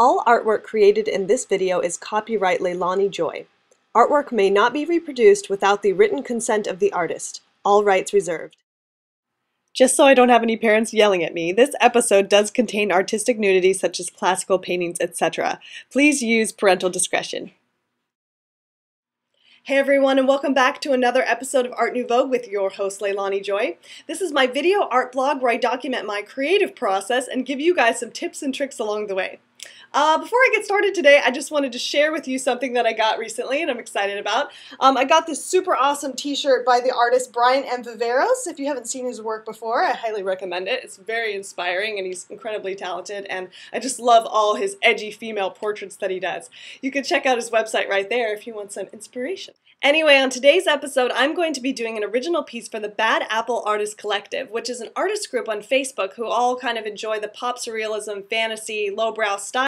All artwork created in this video is copyright LeilaniJoy. Artwork may not be reproduced without the written consent of the artist. All rights reserved. Just so I don't have any parents yelling at me, this episode does contain artistic nudity such as classical paintings, etc. Please use parental discretion. Hey everyone, and welcome back to another episode of Art NuVogue with your host LeilaniJoy. This is my video art blog where I document my creative process and give you guys some tips and tricks along the way. Before I get started today, I just wanted to share with you something that I got recently and I'm excited about. I got this super awesome t-shirt by the artist Brian M. Viveros. If you haven't seen his work before, I highly recommend it. It's very inspiring and he's incredibly talented, and I just love all his edgy female portraits that he does. You can check out his website right there if you want some inspiration. Anyway, on today's episode, I'm going to be doing an original piece for the Bad Apple Artist Collective, which is an artist group on Facebook who all kind of enjoy the pop surrealism, fantasy, lowbrow style.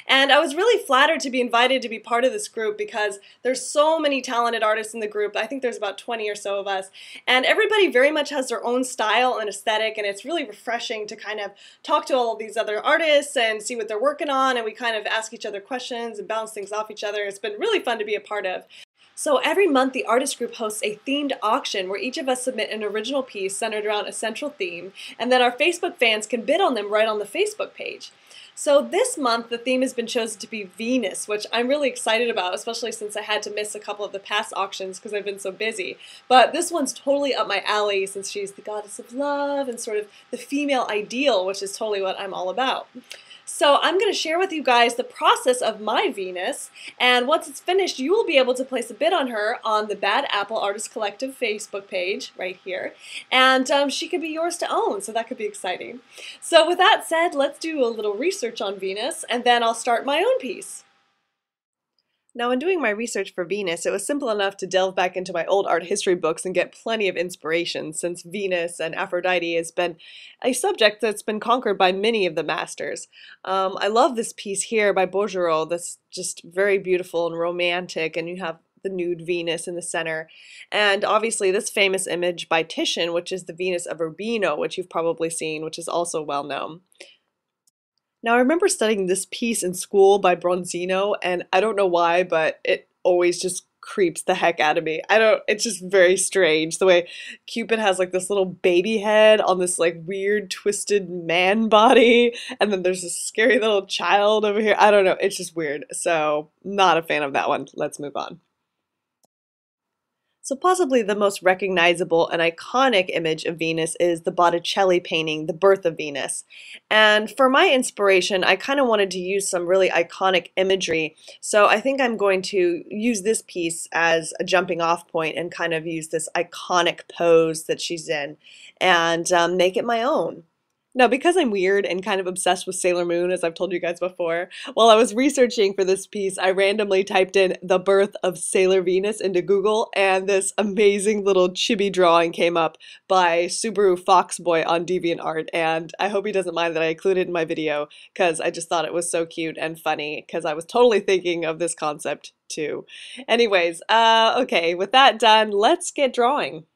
And I was really flattered to be invited to be part of this group because there's so many talented artists in the group. I think there's about 20 or so of us. And everybody very much has their own style and aesthetic, and it's really refreshing to kind of talk to all of these other artists and see what they're working on, and we kind of ask each other questions and bounce things off each other. It's been really fun to be a part of. So every month the artist group hosts a themed auction where each of us submit an original piece centered around a central theme, and then our Facebook fans can bid on them right on the Facebook page. So this month the theme has been chosen to be Venus, which I'm really excited about, especially since I had to miss a couple of the past auctions because I've been so busy. But this one's totally up my alley since she's the goddess of love and sort of the female ideal, which is totally what I'm all about. So I'm going to share with you guys the process of my Venus, and once it's finished you will be able to place a bid on her on the Bad Apple Artist Collective Facebook page right here, and she could be yours to own, so that could be exciting. So with that said, let's do a little research on Venus and then I'll start my own piece. Now, in doing my research for Venus, it was simple enough to delve back into my old art history books and get plenty of inspiration, since Venus and Aphrodite has been a subject that's been conquered by many of the masters. I love this piece here by Botticelli that's just very beautiful and romantic, and you have the nude Venus in the center. And obviously this famous image by Titian, which is the Venus of Urbino, which you've probably seen, which is also well known. Now, I remember studying this piece in school by Bronzino, and I don't know why, but it always just creeps the heck out of me. It's just very strange the way Cupid has like this little baby head on this like weird twisted man body, and then there's this scary little child over here. I don't know, it's just weird. So, not a fan of that one. Let's move on. So possibly the most recognizable and iconic image of Venus is the Botticelli painting, The Birth of Venus. And for my inspiration, I kind of wanted to use some really iconic imagery. So I think I'm going to use this piece as a jumping off point and kind of use this iconic pose that she's in and make it my own. Now, because I'm weird and kind of obsessed with Sailor Moon, as I've told you guys before, while I was researching for this piece, I randomly typed in the birth of Sailor Venus into Google, and this amazing little chibi drawing came up by SubaruFoxBoy on DeviantArt, and I hope he doesn't mind that I included it in my video, because I just thought it was so cute and funny, because I was totally thinking of this concept too. Anyways, okay, with that done, let's get drawing.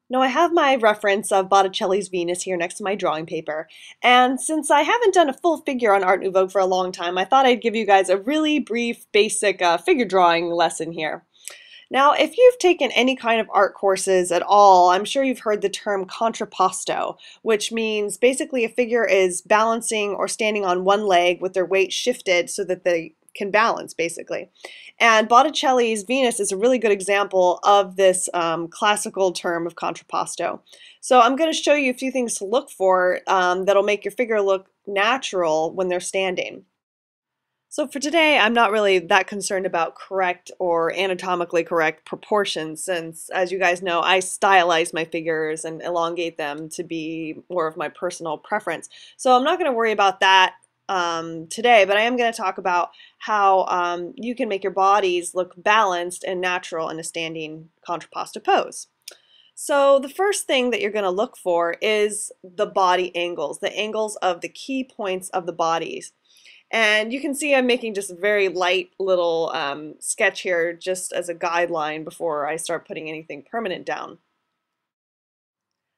Now I have my reference of Botticelli's Venus here next to my drawing paper, and since I haven't done a full figure on Art NuVogue for a long time, I thought I'd give you guys a really brief, basic figure drawing lesson here. Now, if you've taken any kind of art courses at all, I'm sure you've heard the term contrapposto, which means basically a figure is balancing or standing on one leg with their weight shifted so that they can balance, basically. And Botticelli's Venus is a really good example of this classical term of contrapposto. So I'm going to show you a few things to look for that'll make your figure look natural when they're standing. So for today, I'm not really that concerned about correct or anatomically correct proportions, since, as you guys know, I stylize my figures and elongate them to be more of my personal preference. So I'm not going to worry about that today, but I am going to talk about how you can make your bodies look balanced and natural in a standing contrapposto pose. So the first thing that you're going to look for is the body angles, the angles of the key points of the bodies. And you can see I'm making just a very light little sketch here just as a guideline before I start putting anything permanent down.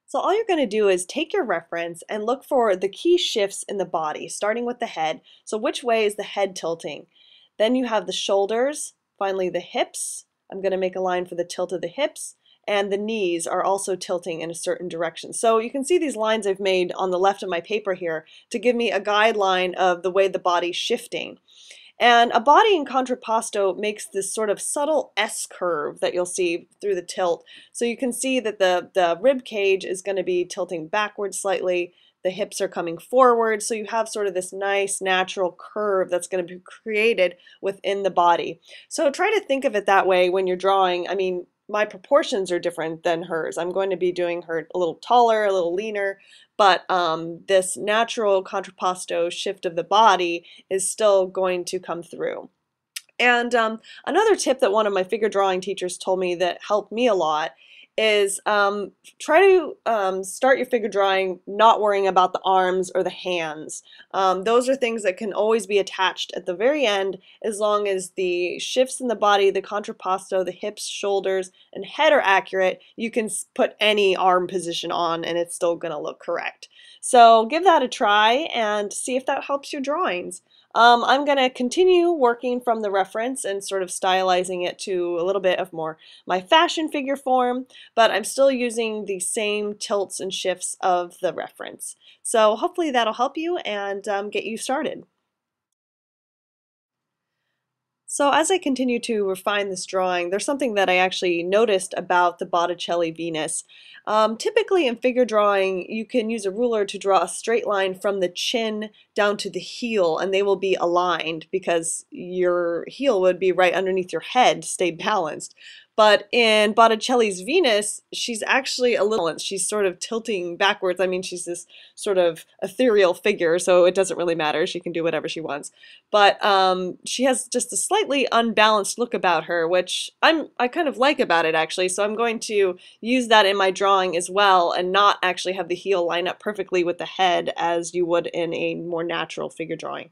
So all you're going to do is take your reference and look for the key shifts in the body, starting with the head. So which way is the head tilting? Then you have the shoulders, finally the hips. I'm going to make a line for the tilt of the hips, and the knees are also tilting in a certain direction. So you can see these lines I've made on the left of my paper here to give me a guideline of the way the body's shifting. And a body in contrapposto makes this sort of subtle S curve that you'll see through the tilt. So you can see that the rib cage is going to be tilting backwards slightly. The hips are coming forward. So you have sort of this nice natural curve that's going to be created within the body. So try to think of it that way when you're drawing. I mean, my proportions are different than hers. I'm going to be doing her a little taller, a little leaner, but this natural contrapposto shift of the body is still going to come through. And another tip that one of my figure drawing teachers told me that helped me a lot is try to start your figure drawing not worrying about the arms or the hands. Those are things that can always be attached at the very end, as long as the shifts in the body, the contrapposto, the hips, shoulders, and head are accurate. You can put any arm position on and it's still going to look correct. So give that a try and see if that helps your drawings. I'm going to continue working from the reference and sort of stylizing it to a little bit of more my fashion figure form, but I'm still using the same tilts and shifts of the reference. So hopefully that'll help you and get you started. So as I continue to refine this drawing, there's something that I actually noticed about the Botticelli Venus. Typically in figure drawing, you can use a ruler to draw a straight line from the chin down to the heel, and they will be aligned because your heel would be right underneath your head to stay balanced. But in Botticelli's Venus, she's actually a little, she's sort of tilting backwards. I mean, she's this sort of ethereal figure, so it doesn't really matter. She can do whatever she wants. But she has just a slightly unbalanced look about her, which I kind of like about it, actually. So I'm going to use that in my drawing as well and not actually have the heel line up perfectly with the head as you would in a more natural figure drawing.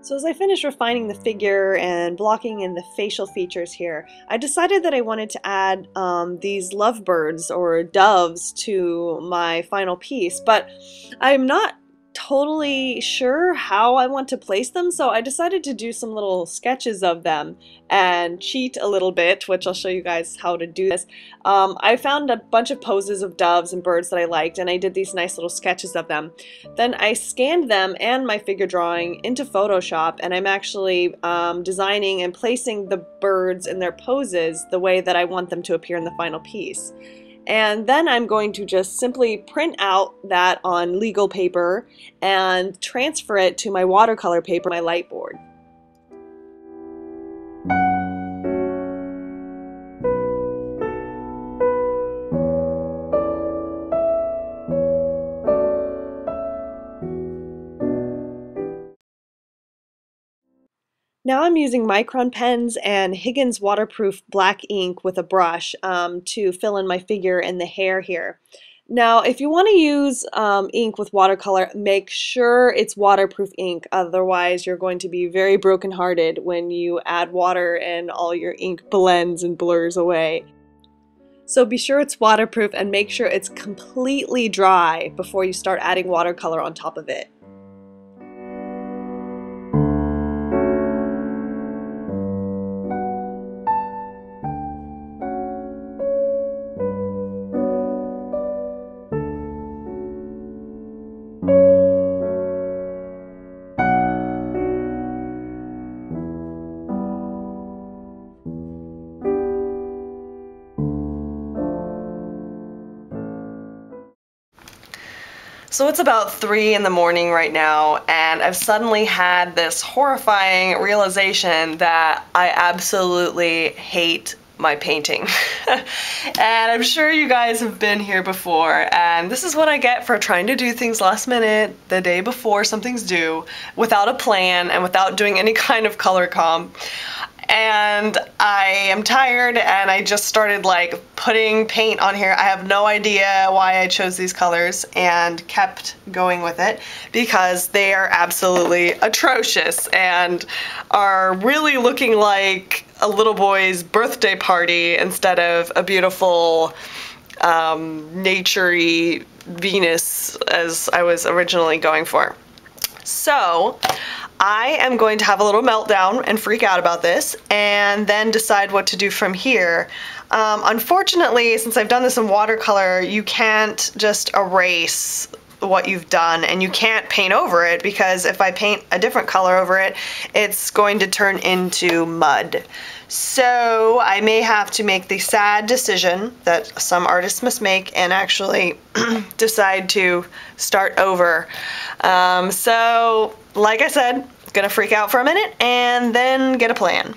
So as I finished refining the figure and blocking in the facial features here, I decided that I wanted to add these lovebirds or doves to my final piece, but I'm not totally sure how I want to place them, so I decided to do some little sketches of them and cheat a little bit, which I'll show you guys how to do this. I found a bunch of poses of doves and birds that I liked, and I did these nice little sketches of them. Then I scanned them and my figure drawing into Photoshop, and I'm actually designing and placing the birds in their poses the way that I want them to appear in the final piece. And then I'm going to just simply print out that on legal paper and transfer it to my watercolor paper, my light board. Now I'm using micron pens and Higgins waterproof black ink with a brush to fill in my figure and the hair here. Now, if you want to use ink with watercolor, make sure it's waterproof ink. Otherwise, you're going to be very brokenhearted when you add water and all your ink blends and blurs away. So be sure it's waterproof and make sure it's completely dry before you start adding watercolor on top of it. So it's about 3 in the morning right now, and I've suddenly had this horrifying realization that I absolutely hate my painting. And I'm sure you guys have been here before, and this is what I get for trying to do things last minute, the day before something's due, without a plan and without doing any kind of color comp. And I am tired, and I just started like putting paint on here. I have no idea why I chose these colors and kept going with it because they are absolutely atrocious and are really looking like a little boy's birthday party instead of a beautiful nature-y Venus as I was originally going for. So I am going to have a little meltdown and freak out about this and then decide what to do from here. Unfortunately, since I've done this in watercolor, you can't just erase what you've done, and you can't paint over it, because if I paint a different color over it, it's going to turn into mud. So I may have to make the sad decision that some artists must make and actually decide to start over. So like I said, gonna freak out for a minute and then get a plan.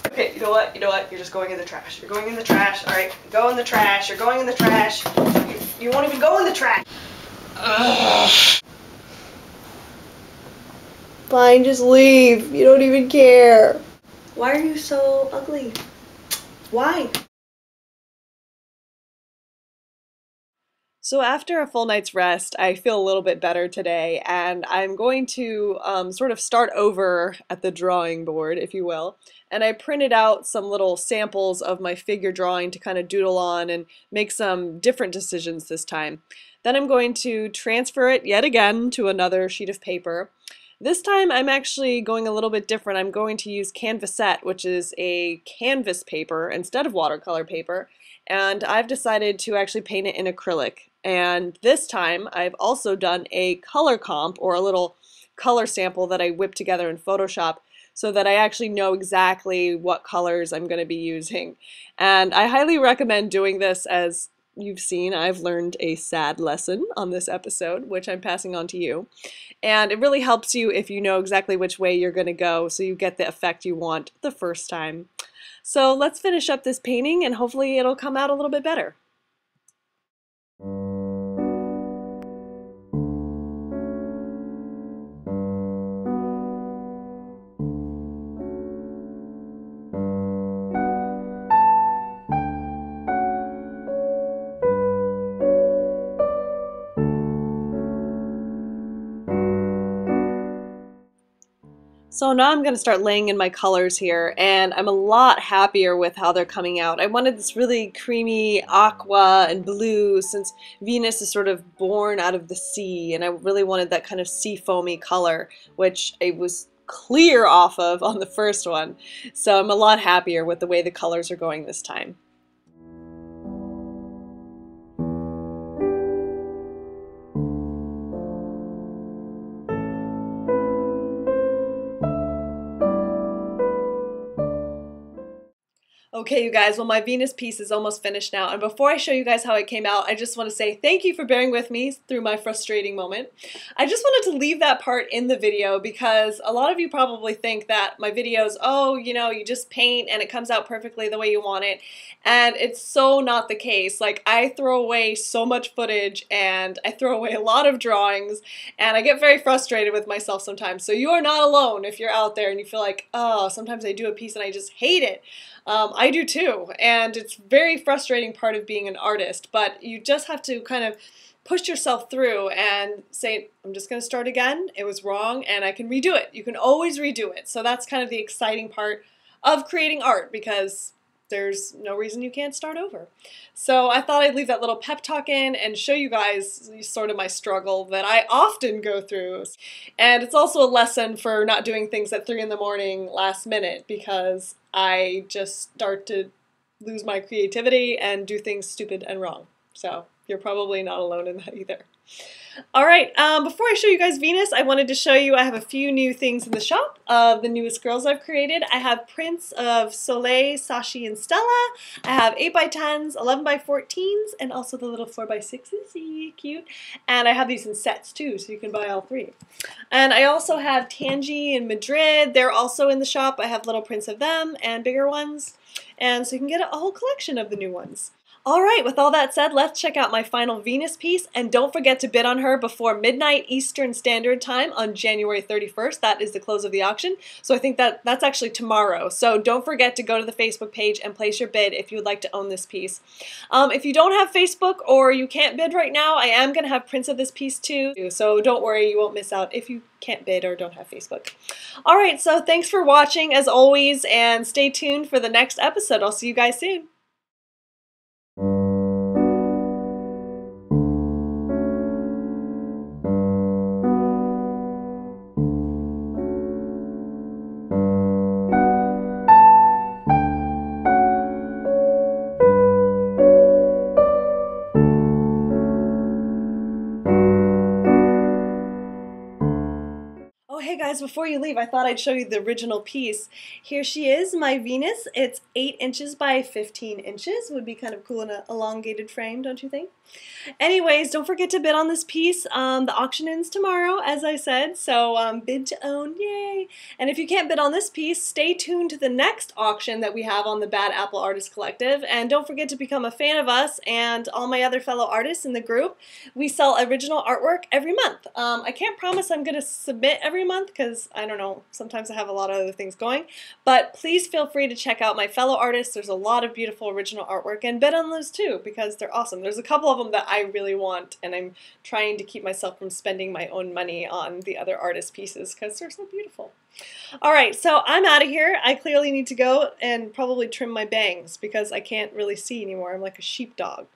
Okay, you know what? You're just going in the trash. You're going in the trash. All right, go in the trash. You're going in the trash. You won't even go in the trash. Ugh. Fine, just leave. You don't even care. Why are you so ugly? Why? So after a full night's rest, I feel a little bit better today, and I'm going to sort of start over at the drawing board, if you will. And I printed out some little samples of my figure drawing to kind of doodle on and make some different decisions this time. Then I'm going to transfer it yet again to another sheet of paper. This time I'm actually going a little bit different. I'm going to use Canvasette, which is a canvas paper instead of watercolor paper, and I've decided to actually paint it in acrylic. And this time I've also done a color comp, or a little color sample that I whipped together in Photoshop, so that I actually know exactly what colors I'm going to be using. And I highly recommend doing this. As you've seen, I've learned a sad lesson on this episode, which I'm passing on to you. And it really helps you if you know exactly which way you're going to go, so you get the effect you want the first time. So let's finish up this painting, and hopefully it'll come out a little bit better. So now I'm going to start laying in my colors here, and I'm a lot happier with how they're coming out. I wanted this really creamy aqua and blue, since Venus is sort of born out of the sea, and I really wanted that kind of sea foamy color, which I was clear off of on the first one. So I'm a lot happier with the way the colors are going this time. Okay, you guys, well, my Venus piece is almost finished now, and before I show you guys how it came out, I just want to say thank you for bearing with me through my frustrating moment. I just wanted to leave that part in the video because a lot of you probably think that my videos, oh, you know, you just paint and it comes out perfectly the way you want it, and it's so not the case. Like, I throw away so much footage, and I throw away a lot of drawings, and I get very frustrated with myself sometimes. So you are not alone if you're out there and you feel like, oh, sometimes I do a piece and I just hate it. I do too, and it's a very frustrating part of being an artist, but you just have to kind of push yourself through and say, I'm just going to start again, it was wrong, and I can redo it. You can always redo it. So that's kind of the exciting part of creating art, because there's no reason you can't start over. So I thought I'd leave that little pep talk in and show you guys sort of my struggle that I often go through. And it's also a lesson for not doing things at 3 in the morning last minute, because I just start to lose my creativity and do things stupid and wrong. So you're probably not alone in that either. Alright, before I show you guys Venus, I wanted to show you I have a few new things in the shop of the newest girls I've created. I have prints of Soleil, Sashi, and Stella. I have 8x10s, 11x14s, and also the little 4x6s. See, cute. And I have these in sets too, so you can buy all three. And I also have Tangi and Madrid. They're also in the shop. I have little prints of them and bigger ones. And so you can get a whole collection of the new ones. Alright, with all that said, let's check out my final Venus piece, and don't forget to bid on her before midnight Eastern Standard Time on January 31st. That is the close of the auction, so I think that's actually tomorrow. So don't forget to go to the Facebook page and place your bid if you would like to own this piece. If you don't have Facebook or you can't bid right now, I am going to have prints of this piece too, so don't worry, you won't miss out if you can't bid or don't have Facebook. Alright, so thanks for watching as always, and stay tuned for the next episode. I'll see you guys soon. Oh, hey guys, before you leave, I thought I'd show you the original piece. Here she is, my Venus. It's 8 inches by 15 inches. Would be kind of cool in an elongated frame, don't you think? Anyways, don't forget to bid on this piece. The auction ends tomorrow, as I said, so bid to own, yay! And if you can't bid on this piece, stay tuned to the next auction that we have on the Bad Apple Artist Collective, and don't forget to become a fan of us and all my other fellow artists in the group. We sell original artwork every month. I can't promise I'm going to submit every month because, I don't know, sometimes I have a lot of other things going, but please feel free to check out my fellow artists. There's a lot of beautiful original artwork, and bid on those too because they're awesome. There's a couple of them that I really want, and I'm trying to keep myself from spending my own money on the other artist pieces because they're so beautiful. Alright, so I'm out of here. I clearly need to go and probably trim my bangs because I can't really see anymore. I'm like a sheepdog.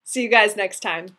See you guys next time.